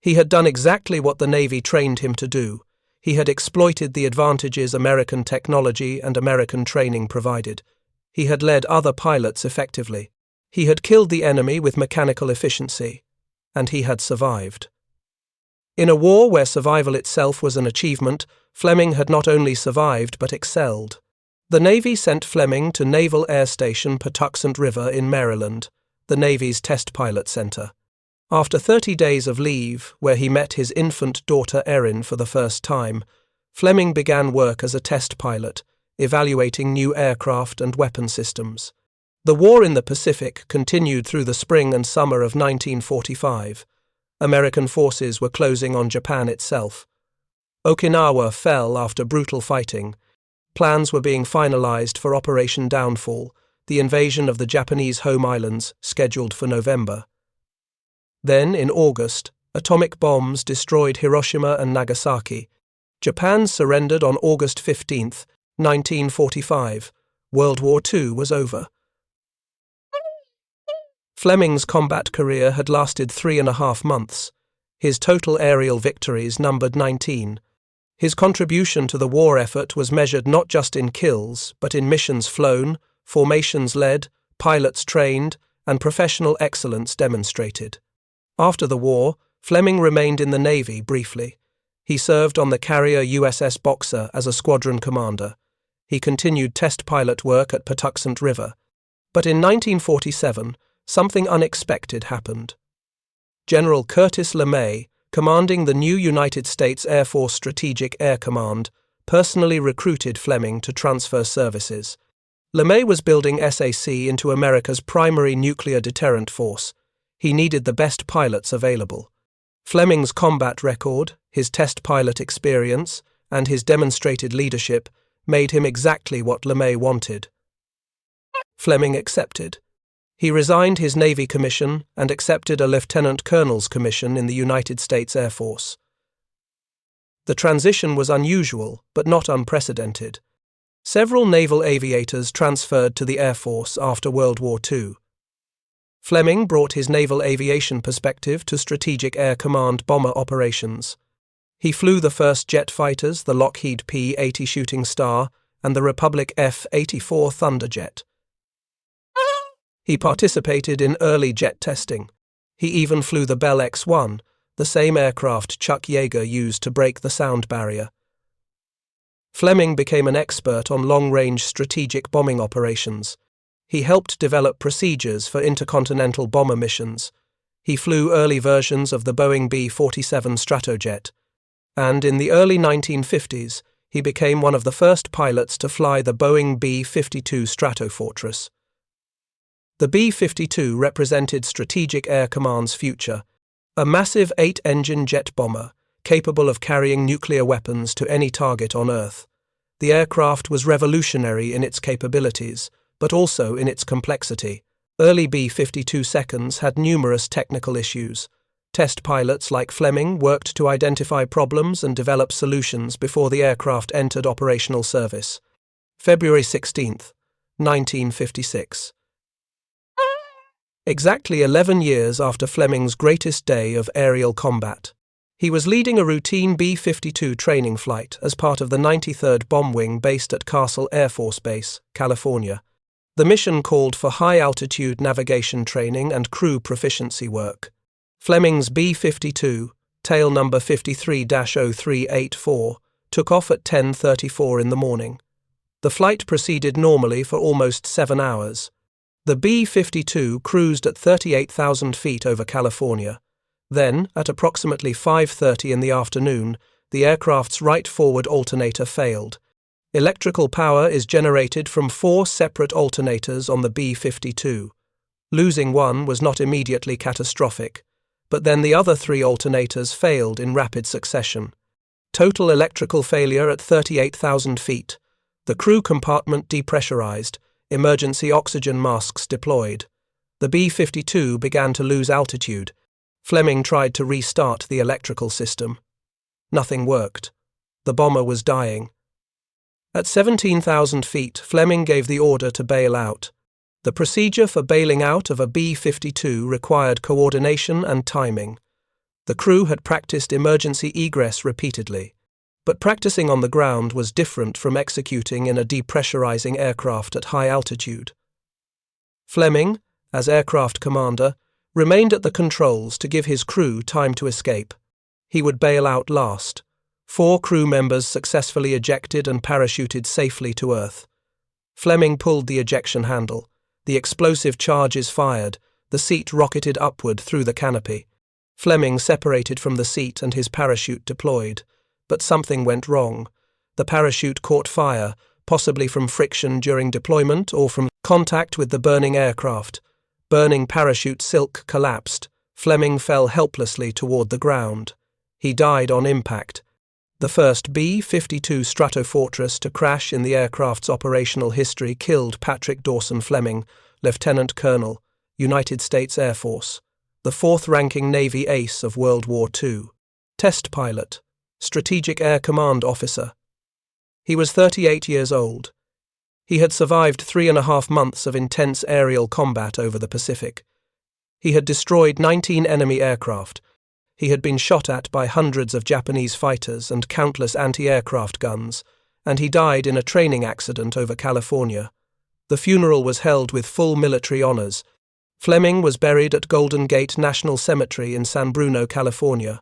He had done exactly what the Navy trained him to do. He had exploited the advantages American technology and American training provided. He had led other pilots effectively. He had killed the enemy with mechanical efficiency. And he had survived. In a war where survival itself was an achievement, Fleming had not only survived but excelled. The Navy sent Fleming to Naval Air Station Patuxent River in Maryland, the Navy's test pilot center. After 30 days of leave, where he met his infant daughter Erin for the first time, Fleming began work as a test pilot, evaluating new aircraft and weapon systems. The war in the Pacific continued through the spring and summer of 1945. American forces were closing on Japan itself. Okinawa fell after brutal fighting. Plans were being finalized for Operation Downfall, the invasion of the Japanese home islands, scheduled for November. Then, in August, atomic bombs destroyed Hiroshima and Nagasaki. Japan surrendered on August 15, 1945. World War II was over. Fleming's combat career had lasted 3.5 months. His total aerial victories numbered 19. His contribution to the war effort was measured not just in kills, but in missions flown, formations led, pilots trained, and professional excellence demonstrated. After the war, Fleming remained in the Navy briefly. He served on the carrier USS Boxer as a squadron commander. He continued test pilot work at Patuxent River. But in 1947, something unexpected happened. General Curtis LeMay, commanding the new United States Air Force Strategic Air Command, personally recruited Fleming to transfer services. LeMay was building SAC into America's primary nuclear deterrent force. He needed the best pilots available. Fleming's combat record, his test pilot experience, and his demonstrated leadership made him exactly what LeMay wanted. Fleming accepted. He resigned his Navy commission and accepted a lieutenant colonel's commission in the United States Air Force. The transition was unusual, but not unprecedented. Several naval aviators transferred to the Air Force after World War II. Fleming brought his naval aviation perspective to Strategic Air Command bomber operations. He flew the first jet fighters, the Lockheed P-80 Shooting Star and the Republic F-84 Thunderjet. He participated in early jet testing. He even flew the Bell X-1, the same aircraft Chuck Yeager used to break the sound barrier. Fleming became an expert on long-range strategic bombing operations. He helped develop procedures for intercontinental bomber missions. He flew early versions of the Boeing B-47 Stratojet. And in the early 1950s, he became one of the first pilots to fly the Boeing B-52 Stratofortress. The B-52 represented Strategic Air Command's future, a massive 8-engine jet bomber capable of carrying nuclear weapons to any target on Earth. The aircraft was revolutionary in its capabilities, but also in its complexity. Early B-52 seconds had numerous technical issues. Test pilots like Fleming worked to identify problems and develop solutions before the aircraft entered operational service. February 16, 1956. Exactly 11 years after Fleming's greatest day of aerial combat. He was leading a routine B-52 training flight as part of the 93rd Bomb Wing based at Castle Air Force Base, California. The mission called for high-altitude navigation training and crew proficiency work. Fleming's B-52, tail number 53-0384, took off at 10:34 in the morning. The flight proceeded normally for almost 7 hours. The B-52 cruised at 38,000 feet over California. Then, at approximately 5:30 in the afternoon, the aircraft's right forward alternator failed. Electrical power is generated from 4 separate alternators on the B-52. Losing one was not immediately catastrophic, but then the other 3 alternators failed in rapid succession. Total electrical failure at 38,000 feet. The crew compartment depressurized, emergency oxygen masks deployed. The B-52 began to lose altitude. Fleming tried to restart the electrical system. Nothing worked. The bomber was dying. At 17,000 feet, Fleming gave the order to bail out. The procedure for bailing out of a B-52 required coordination and timing. The crew had practiced emergency egress repeatedly, but practicing on the ground was different from executing in a depressurizing aircraft at high altitude. Fleming, as aircraft commander, remained at the controls to give his crew time to escape. He would bail out last. 4 crew members successfully ejected and parachuted safely to Earth. Fleming pulled the ejection handle. The explosive charges fired. The seat rocketed upward through the canopy. Fleming separated from the seat and his parachute deployed, but something went wrong. The parachute caught fire, possibly from friction during deployment or from contact with the burning aircraft. Burning parachute silk collapsed. Fleming fell helplessly toward the ground. He died on impact. The first B-52 Stratofortress to crash in the aircraft's operational history killed Patrick Dawson Fleming, Lieutenant Colonel, United States Air Force, the fourth-ranking Navy ace of World War II. Test pilot, Strategic Air Command officer. He was 38 years old. He had survived 3.5 months of intense aerial combat over the Pacific. He had destroyed 19 enemy aircraft. He had been shot at by hundreds of Japanese fighters and countless anti-aircraft guns, and he died in a training accident over California. The funeral was held with full military honors. Fleming was buried at Golden Gate National Cemetery in San Bruno, California.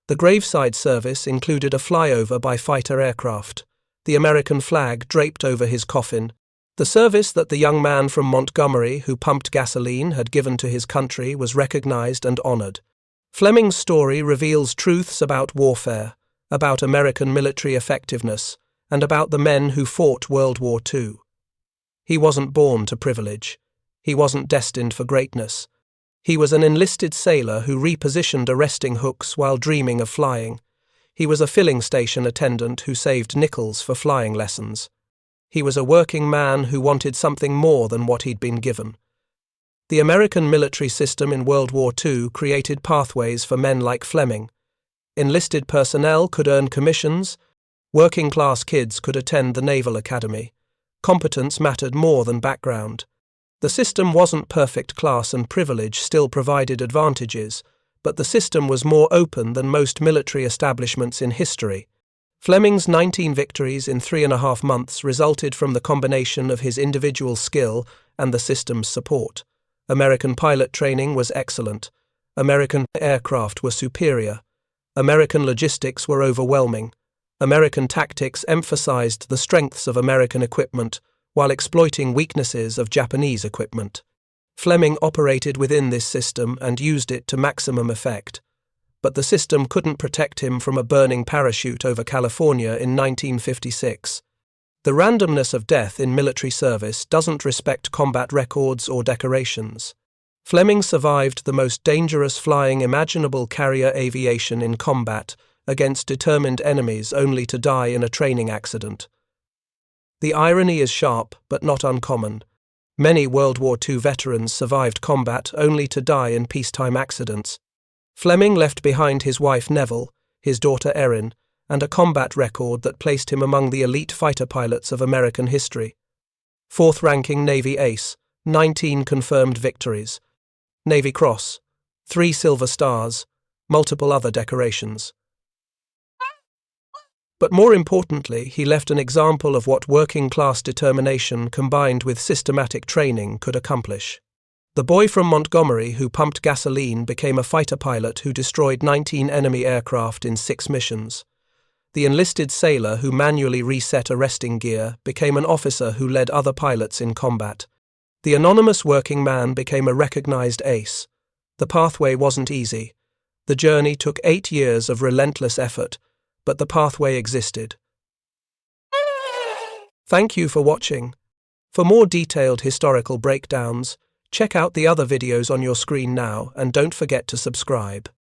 The graveside service included a flyover by fighter aircraft, the American flag draped over his coffin. The service that the young man from Montgomery who pumped gasoline had given to his country was recognized and honored. Fleming's story reveals truths about warfare, about American military effectiveness, and about the men who fought World War II. He wasn't born to privilege. He wasn't destined for greatness. He was an enlisted sailor who repositioned arresting hooks while dreaming of flying. He was a filling station attendant who saved nickels for flying lessons. He was a working man who wanted something more than what he'd been given. The American military system in World War II created pathways for men like Fleming. Enlisted personnel could earn commissions. Working-class kids could attend the Naval Academy. Competence mattered more than background. The system wasn't perfect. Class and privilege still provided advantages, but the system was more open than most military establishments in history. Fleming's 19 victories in 3.5 months resulted from the combination of his individual skill and the system's support. American pilot training was excellent. American aircraft were superior. American logistics were overwhelming. American tactics emphasized the strengths of American equipment while exploiting weaknesses of Japanese equipment. Fleming operated within this system and used it to maximum effect. But the system couldn't protect him from a burning parachute over California in 1956. The randomness of death in military service doesn't respect combat records or decorations. Fleming survived the most dangerous flying imaginable, carrier aviation in combat against determined enemies, only to die in a training accident. The irony is sharp but not uncommon. Many World War II veterans survived combat only to die in peacetime accidents. Fleming left behind his wife Neville, his daughter Erin, and a combat record that placed him among the elite fighter pilots of American history. Fourth-ranking Navy ace, 19 confirmed victories. Navy Cross, 3 Silver Stars, multiple other decorations. But more importantly, he left an example of what working-class determination combined with systematic training could accomplish. The boy from Montgomery who pumped gasoline became a fighter pilot who destroyed 19 enemy aircraft in 6 missions. The enlisted sailor who manually reset arresting gear became an officer who led other pilots in combat. The anonymous working man became a recognized ace. The pathway wasn't easy. The journey took 8 years of relentless effort, but the pathway existed. Thank you for watching. For more detailed historical breakdowns, check out the other videos on your screen now and don't forget to subscribe.